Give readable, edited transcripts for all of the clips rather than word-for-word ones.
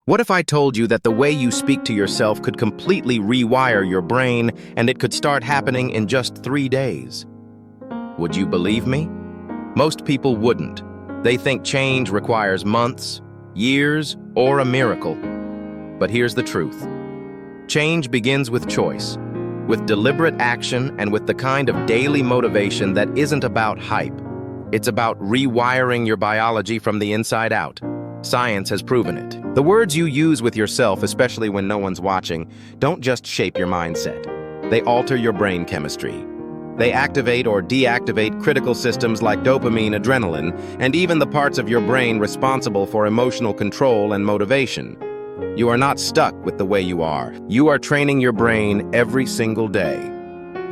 What if I told you that the way you speak to yourself could completely rewire your brain and it could start happening in just 3 days? Would you believe me? Most people wouldn't. They think change requires months, years, or a miracle. But here's the truth. Change begins with choice, with deliberate action, and with the kind of daily motivation that isn't about hype. It's about rewiring your biology from the inside out. Science has proven it. The words you use with yourself, especially when no one's watching, don't just shape your mindset. They alter your brain chemistry. They activate or deactivate critical systems like dopamine, adrenaline, and even the parts of your brain responsible for emotional control and motivation. You are not stuck with the way you are. You are training your brain every single day.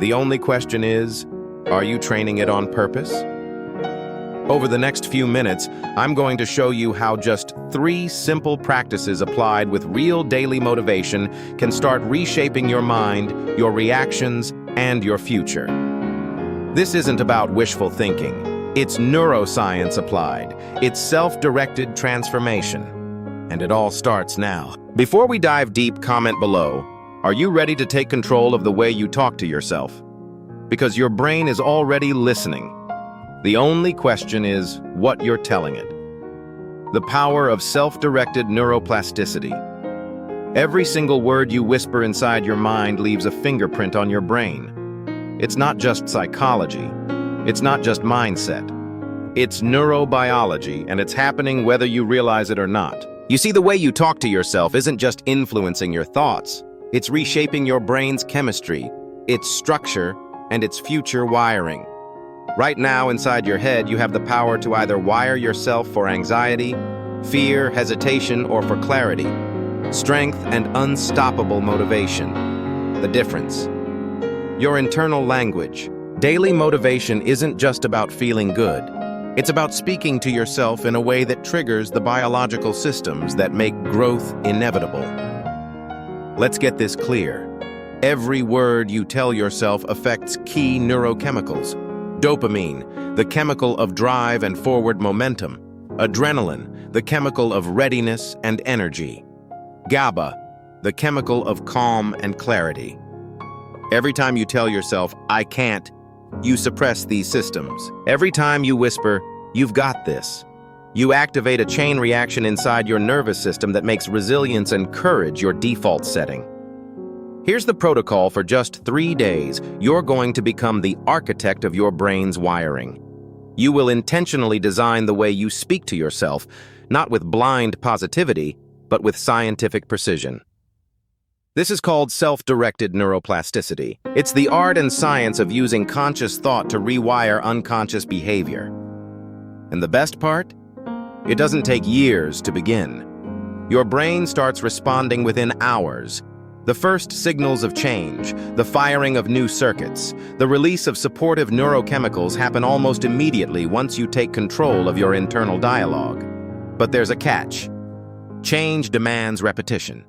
The only question is, are you training it on purpose? Over the next few minutes, I'm going to show you how just 3 simple practices applied with real daily motivation can start reshaping your mind, your reactions, and your future. This isn't about wishful thinking. It's neuroscience applied. It's self-directed transformation. And it all starts now. Before we dive deep, comment below, are you ready to take control of the way you talk to yourself? Because your brain is already listening. The only question is what you're telling it. The power of self-directed neuroplasticity. Every single word you whisper inside your mind leaves a fingerprint on your brain. It's not just psychology. It's not just mindset. It's neurobiology, and it's happening whether you realize it or not. You see, the way you talk to yourself isn't just influencing your thoughts. It's reshaping your brain's chemistry, its structure, and its future wiring. Right now, inside your head, you have the power to either wire yourself for anxiety, fear, hesitation, or for clarity, strength, and unstoppable motivation. The difference. Your internal language. Daily motivation isn't just about feeling good. It's about speaking to yourself in a way that triggers the biological systems that make growth inevitable. Let's get this clear. Every word you tell yourself affects key neurochemicals. Dopamine, the chemical of drive and forward momentum. Adrenaline, the chemical of readiness and energy. GABA, the chemical of calm and clarity. Every time you tell yourself, "I can't," you suppress these systems. Every time you whisper, "You've got this," you activate a chain reaction inside your nervous system that makes resilience and courage your default setting. Here's the protocol for just 3 days. You're going to become the architect of your brain's wiring. You will intentionally design the way you speak to yourself, not with blind positivity, but with scientific precision. This is called self-directed neuroplasticity. It's the art and science of using conscious thought to rewire unconscious behavior. And the best part? It doesn't take years to begin. Your brain starts responding within hours. The first signals of change, the firing of new circuits, the release of supportive neurochemicals happen almost immediately once you take control of your internal dialogue. But there's a catch. Change demands repetition.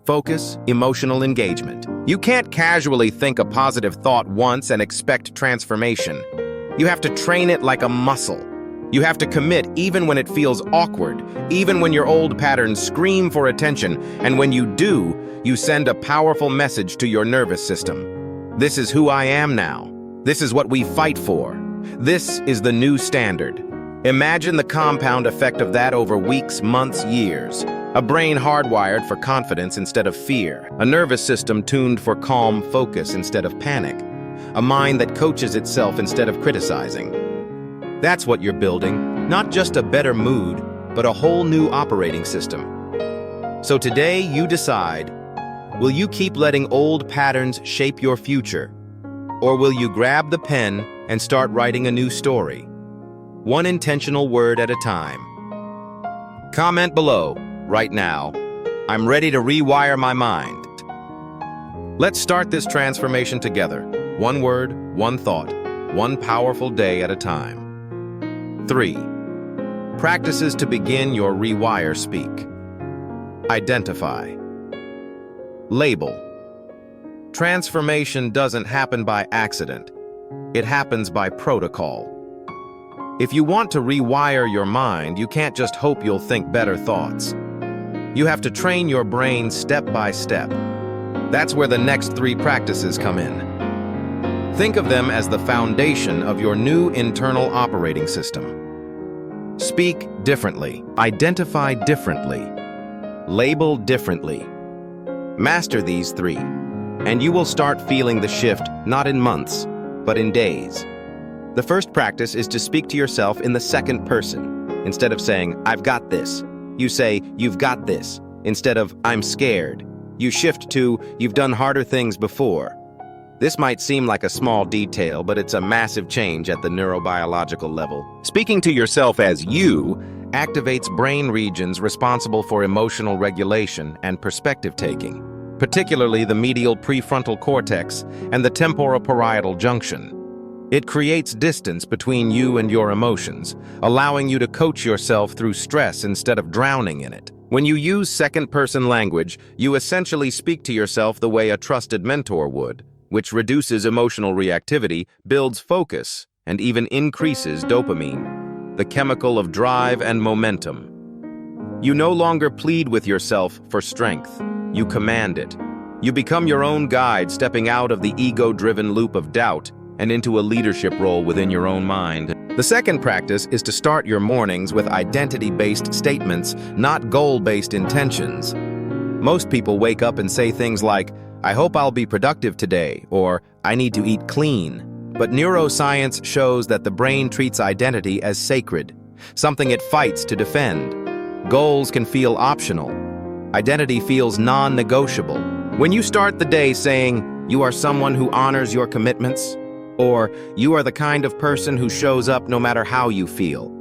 Focus, emotional engagement. You can't casually think a positive thought once and expect transformation. You have to train it like a muscle. You have to commit even when it feels awkward, even when your old patterns scream for attention, and when you do, you send a powerful message to your nervous system. This is who I am now. This is what we fight for. This is the new standard. Imagine the compound effect of that over weeks, months, years. A brain hardwired for confidence instead of fear. A nervous system tuned for calm focus instead of panic. A mind that coaches itself instead of criticizing. That's what you're building, not just a better mood, but a whole new operating system. So today you decide, will you keep letting old patterns shape your future? Or will you grab the pen and start writing a new story? One intentional word at a time. Comment below, right now. I'm ready to rewire my mind. Let's start this transformation together. One word, one thought, one powerful day at a time. 3. Practices to begin your rewire speak. Identify. Label. Transformation doesn't happen by accident. It happens by protocol. If you want to rewire your mind, you can't just hope you'll think better thoughts. You have to train your brain step by step. That's where the next 3 practices come in. Think of them as the foundation of your new internal operating system. Speak differently, identify differently, label differently. Master these 3, and you will start feeling the shift not in months, but in days. The first practice is to speak to yourself in the second person. Instead of saying, "I've got this," you say, "You've got this." Instead of, "I'm scared," you shift to, "You've done harder things before." This might seem like a small detail, but it's a massive change at the neurobiological level. Speaking to yourself as you activates brain regions responsible for emotional regulation and perspective-taking, particularly the medial prefrontal cortex and the temporoparietal junction. It creates distance between you and your emotions, allowing you to coach yourself through stress instead of drowning in it. When you use second-person language, you essentially speak to yourself the way a trusted mentor would, which reduces emotional reactivity, builds focus, and even increases dopamine, the chemical of drive and momentum. You no longer plead with yourself for strength. You command it. You become your own guide, stepping out of the ego-driven loop of doubt and into a leadership role within your own mind. The second practice is to start your mornings with identity-based statements, not goal-based intentions. Most people wake up and say things like, "I hope I'll be productive today," or "I need to eat clean." But neuroscience shows that the brain treats identity as sacred, something it fights to defend. Goals can feel optional. Identity feels non-negotiable. When you start the day saying, "You are someone who honors your commitments," or "You are the kind of person who shows up no matter how you feel,"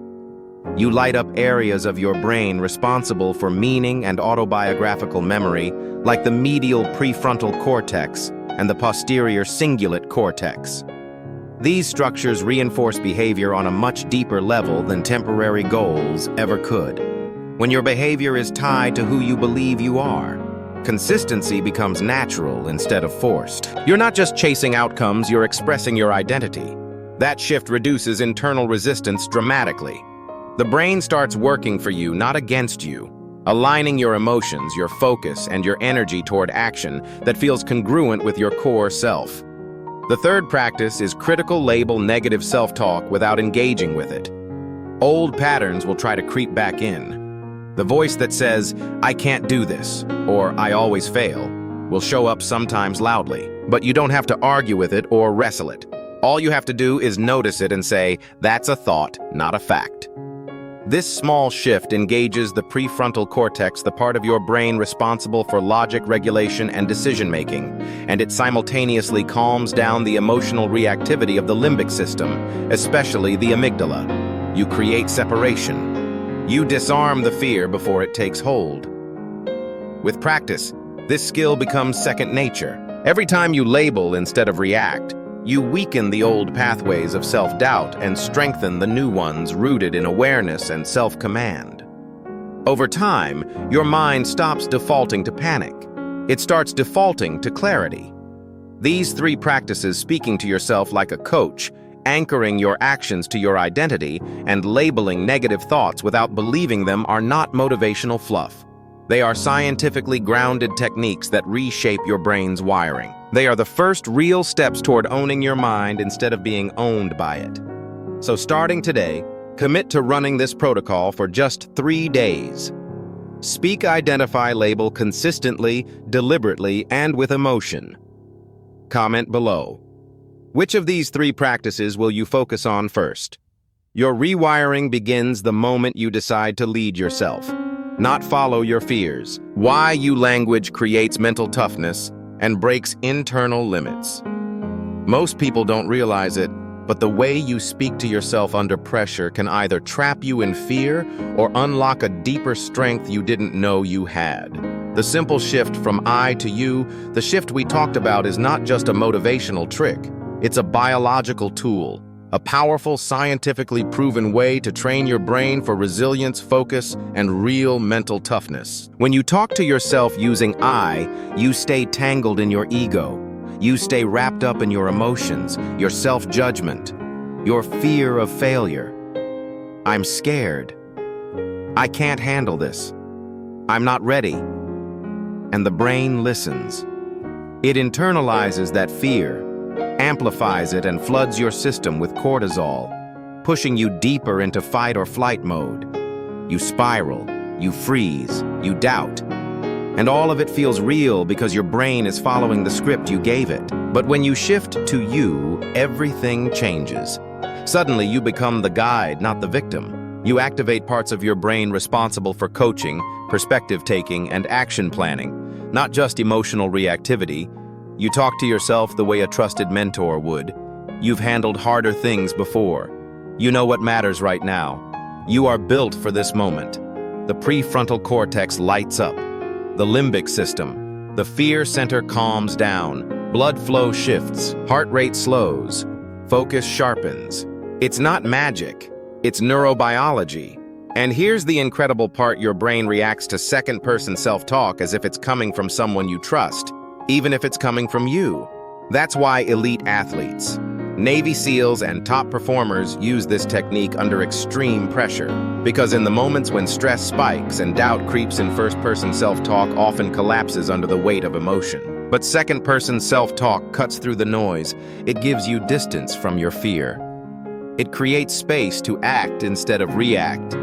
you light up areas of your brain responsible for meaning and autobiographical memory, like the medial prefrontal cortex and the posterior cingulate cortex. These structures reinforce behavior on a much deeper level than temporary goals ever could. When your behavior is tied to who you believe you are, consistency becomes natural instead of forced. You're not just chasing outcomes, you're expressing your identity. That shift reduces internal resistance dramatically. The brain starts working for you, not against you, aligning your emotions, your focus, and your energy toward action that feels congruent with your core self. The third practice is critical label negative self-talk without engaging with it. Old patterns will try to creep back in. The voice that says, "I can't do this," or "I always fail," will show up sometimes loudly, but you don't have to argue with it or wrestle it. All you have to do is notice it and say, "That's a thought, not a fact." This small shift engages the prefrontal cortex, the part of your brain responsible for logic, regulation, and decision-making, and it simultaneously calms down the emotional reactivity of the limbic system, especially the amygdala. You create separation. You disarm the fear before it takes hold. With practice, this skill becomes second nature. Every time you label instead of react, you weaken the old pathways of self-doubt and strengthen the new ones rooted in awareness and self-command. Over time, your mind stops defaulting to panic. It starts defaulting to clarity. These 3 practices, speaking to yourself like a coach, anchoring your actions to your identity, and labeling negative thoughts without believing them, are not motivational fluff. They are scientifically grounded techniques that reshape your brain's wiring. They are the first real steps toward owning your mind instead of being owned by it. So starting today, commit to running this protocol for just 3 days. Speak, identify, label consistently, deliberately, and with emotion. Comment below. Which of these 3 practices will you focus on first? Your rewiring begins the moment you decide to lead yourself, not follow your fears. Why you language creates mental toughness and breaks internal limits. Most people don't realize it, but the way you speak to yourself under pressure can either trap you in fear or unlock a deeper strength you didn't know you had. The simple shift from I to you, the shift we talked about, is not just a motivational trick. It's a biological tool, a powerful, scientifically proven way to train your brain for resilience, focus, and real mental toughness. When you talk to yourself using I, you stay tangled in your ego. You stay wrapped up in your emotions, your self-judgment, your fear of failure. I'm scared. I can't handle this. I'm not ready. And the brain listens. It internalizes that fear, amplifies it, and floods your system with cortisol, pushing you deeper into fight or flight mode. You spiral, you freeze, you doubt. And all of it feels real because your brain is following the script you gave it. But when you shift to you, everything changes. Suddenly, you become the guide, not the victim. You activate parts of your brain responsible for coaching, perspective-taking, and action planning, not just emotional reactivity. You talk to yourself the way a trusted mentor would. You've handled harder things before. You know what matters right now. You are built for this moment. The prefrontal cortex lights up. The limbic system. The fear center calms down. Blood flow shifts. Heart rate slows. Focus sharpens. It's not magic. It's neurobiology. And here's the incredible part: your brain reacts to second-person self-talk as if it's coming from someone you trust, even if it's coming from you. That's why elite athletes, Navy SEALs, and top performers use this technique under extreme pressure, because in the moments when stress spikes and doubt creeps in, first-person self-talk often collapses under the weight of emotion. But second-person self-talk cuts through the noise. It gives you distance from your fear. It creates space to act instead of react.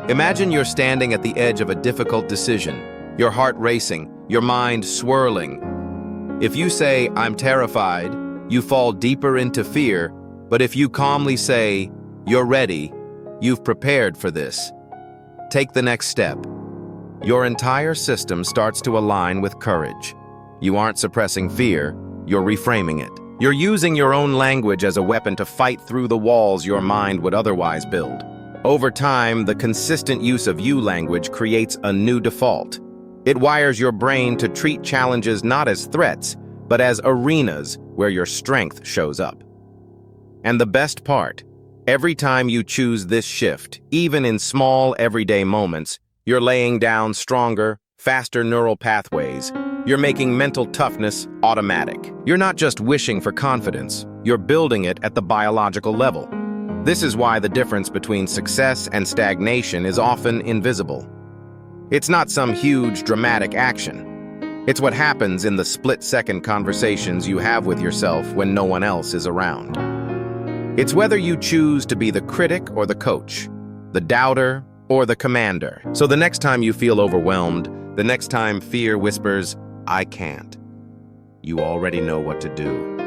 Imagine you're standing at the edge of a difficult decision, your heart racing, your mind swirling. If you say, "I'm terrified," you fall deeper into fear. But if you calmly say, "You're ready," you've prepared for this. Take the next step. Your entire system starts to align with courage. You aren't suppressing fear, you're reframing it. You're using your own language as a weapon to fight through the walls your mind would otherwise build. Over time, the consistent use of you language creates a new default. It wires your brain to treat challenges not as threats, but as arenas where your strength shows up. And the best part, every time you choose this shift, even in small everyday moments, you're laying down stronger, faster neural pathways. You're making mental toughness automatic. You're not just wishing for confidence, you're building it at the biological level. This is why the difference between success and stagnation is often invisible. It's not some huge, dramatic action. It's what happens in the split-second conversations you have with yourself when no one else is around. It's whether you choose to be the critic or the coach, the doubter or the commander. So the next time you feel overwhelmed, the next time fear whispers, "I can't," you already know what to do.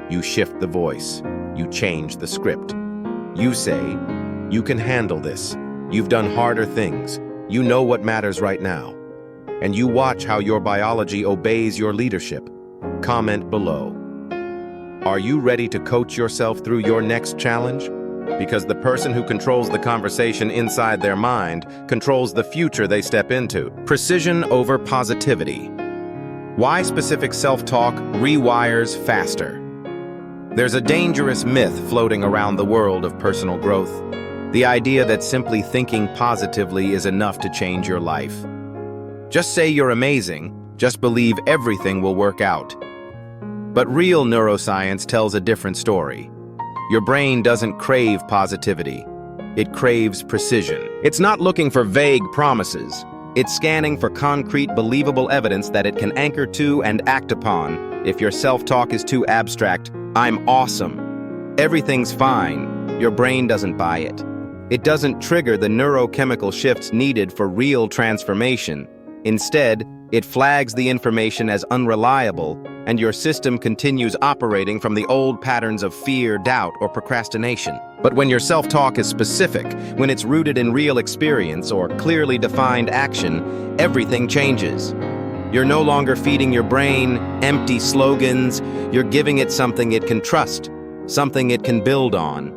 You shift the voice. You change the script. You say, "You can handle this. You've done harder things. You know what matters right now." And you watch how your biology obeys your leadership. Comment below. Are you ready to coach yourself through your next challenge? Because the person who controls the conversation inside their mind controls the future they step into. Precision over positivity. Why specific self-talk rewires faster? There's a dangerous myth floating around the world of personal growth. The idea that simply thinking positively is enough to change your life. Just say you're amazing, just believe everything will work out. But real neuroscience tells a different story. Your brain doesn't crave positivity. It craves precision. It's not looking for vague promises. It's scanning for concrete, believable evidence that it can anchor to and act upon. If your self-talk is too abstract, "I'm awesome," "everything's fine," your brain doesn't buy it. It doesn't trigger the neurochemical shifts needed for real transformation. Instead, it flags the information as unreliable, and your system continues operating from the old patterns of fear, doubt, or procrastination. But when your self-talk is specific, when it's rooted in real experience or clearly defined action, everything changes. You're no longer feeding your brain empty slogans. You're giving it something it can trust, something it can build on.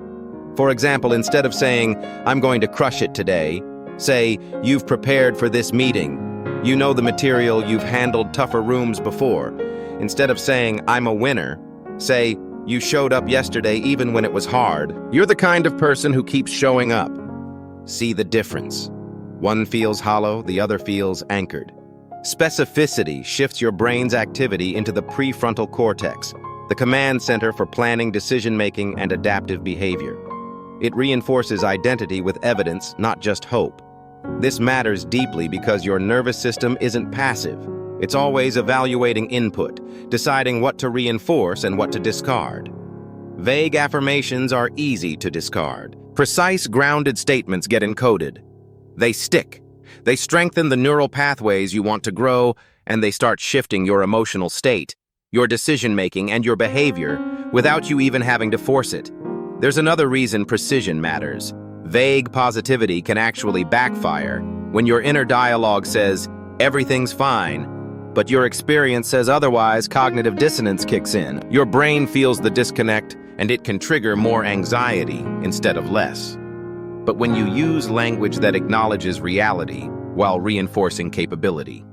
For example, instead of saying, "I'm going to crush it today," say, "You've prepared for this meeting. You know the material, you've handled tougher rooms before." Instead of saying, "I'm a winner," say, "You showed up yesterday even when it was hard." You're the kind of person who keeps showing up. See the difference. One feels hollow, the other feels anchored. Specificity shifts your brain's activity into the prefrontal cortex, the command center for planning, decision-making, and adaptive behavior. It reinforces identity with evidence, not just hope. This matters deeply because your nervous system isn't passive. It's always evaluating input, deciding what to reinforce and what to discard. Vague affirmations are easy to discard. Precise, grounded statements get encoded. They stick. They strengthen the neural pathways you want to grow, and they start shifting your emotional state, your decision-making, and your behavior without you even having to force it. There's another reason precision matters. Vague positivity can actually backfire when your inner dialogue says, "Everything's fine," but your experience says otherwise. Cognitive dissonance kicks in. Your brain feels the disconnect, and it can trigger more anxiety instead of less. But when you use language that acknowledges reality while reinforcing capability,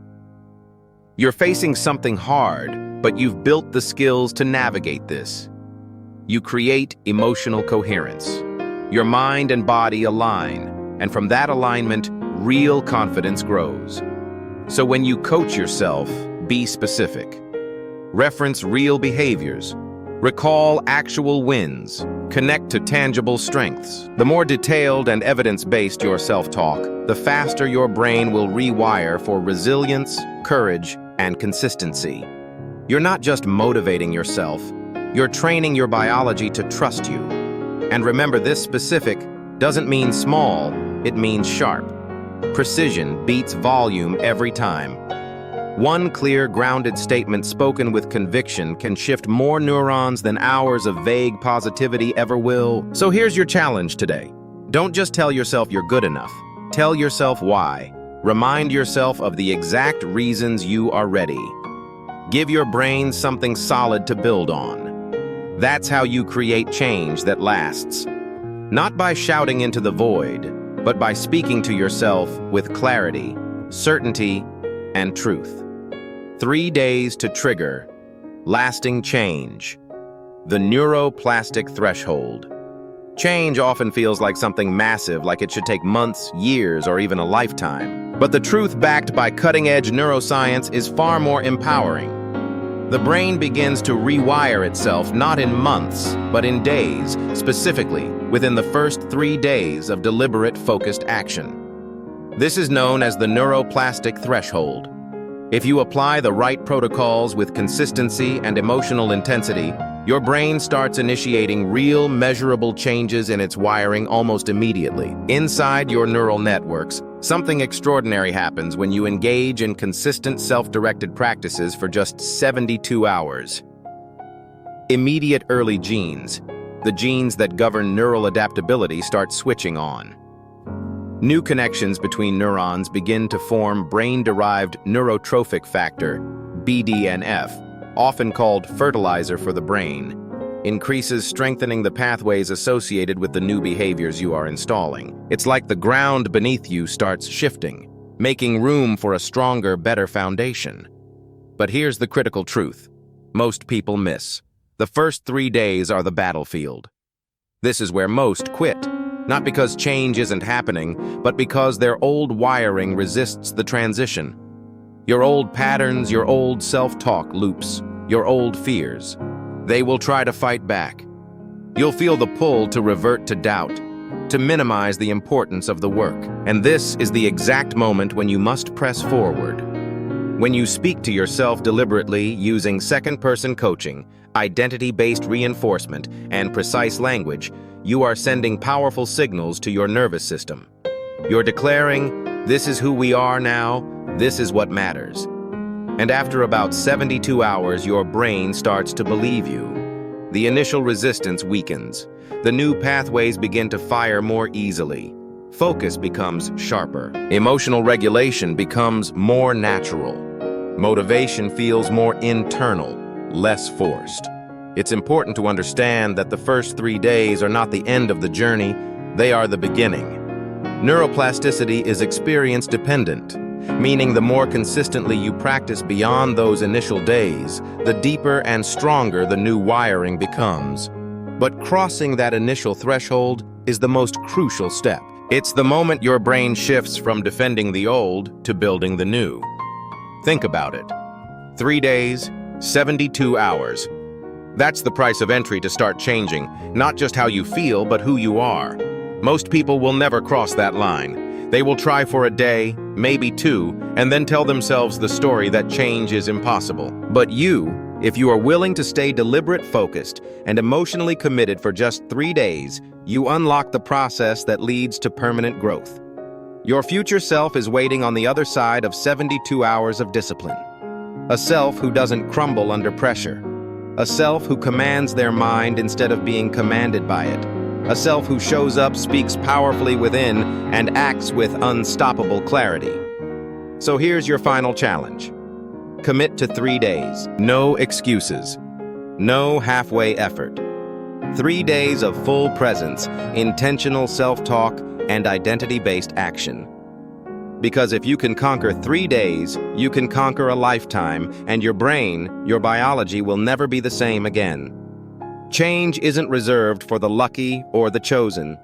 you're facing something hard, but you've built the skills to navigate this. You create emotional coherence. Your mind and body align, and from that alignment, real confidence grows. So when you coach yourself, be specific. Reference real behaviors. Recall actual wins. Connect to tangible strengths. The more detailed and evidence-based your self-talk, the faster your brain will rewire for resilience, courage, and consistency. You're not just motivating yourself, you're training your biology to trust you. And remember, this specific doesn't mean small, it means sharp. Precision beats volume every time. One clear, grounded statement spoken with conviction can shift more neurons than hours of vague positivity ever will. So here's your challenge today. Don't just tell yourself you're good enough. Tell yourself why. Remind yourself of the exact reasons you are ready. Give your brain something solid to build on. That's how you create change that lasts. Not by shouting into the void, but by speaking to yourself with clarity, certainty, and truth. 3 days to trigger lasting change. The neuroplastic threshold. Change often feels like something massive, like it should take months, years, or even a lifetime. But the truth backed by cutting-edge neuroscience is far more empowering. The brain begins to rewire itself not in months, but in days, specifically within the first 3 days of deliberate, focused action. This is known as the neuroplastic threshold. If you apply the right protocols with consistency and emotional intensity, your brain starts initiating real, measurable changes in its wiring almost immediately. Inside your neural networks, something extraordinary happens when you engage in consistent self-directed practices for just 72 hours. Immediate early genes, the genes that govern neural adaptability, start switching on. New connections between neurons begin to form brain-derived neurotrophic factor, BDNF, often called fertilizer for the brain, increases, strengthening the pathways associated with the new behaviors you are installing. It's like the ground beneath you starts shifting, making room for a stronger, better foundation. But here's the critical truth most people miss. The first 3 days are the battlefield. This is where most quit. Not because change isn't happening, but because their old wiring resists the transition. Your old patterns, your old self-talk loops, your old fears. They will try to fight back. You'll feel the pull to revert to doubt, to minimize the importance of the work. And this is the exact moment when you must press forward. When you speak to yourself deliberately using second-person coaching, identity-based reinforcement, and precise language, you are sending powerful signals to your nervous system. You're declaring, this is who we are now, this is what matters. And after about 72 hours, your brain starts to believe you. The initial resistance weakens. The new pathways begin to fire more easily. Focus becomes sharper. Emotional regulation becomes more natural. Motivation feels more internal, less forced. It's important to understand that the first 3 days are not the end of the journey, they are the beginning. Neuroplasticity is experience dependent, meaning the more consistently you practice beyond those initial days, the deeper and stronger the new wiring becomes. But crossing that initial threshold is the most crucial step. It's the moment your brain shifts from defending the old to building the new. Think about it. 3 days, 72 hours. That's the price of entry to start changing, not just how you feel, but who you are. Most people will never cross that line. They will try for a day, maybe two, and then tell themselves the story that change is impossible. But you, if you are willing to stay deliberate, focused, and emotionally committed for just 3 days, you unlock the process that leads to permanent growth. Your future self is waiting on the other side of 72 hours of discipline. A self who doesn't crumble under pressure. A self who commands their mind instead of being commanded by it. A self who shows up, speaks powerfully within, and acts with unstoppable clarity. So here's your final challenge. Commit to 3 days. No excuses. No halfway effort. 3 days of full presence, intentional self-talk, and identity-based action. Because if you can conquer 3 days, you can conquer a lifetime, and your brain, your biology will never be the same again. Change isn't reserved for the lucky or the chosen.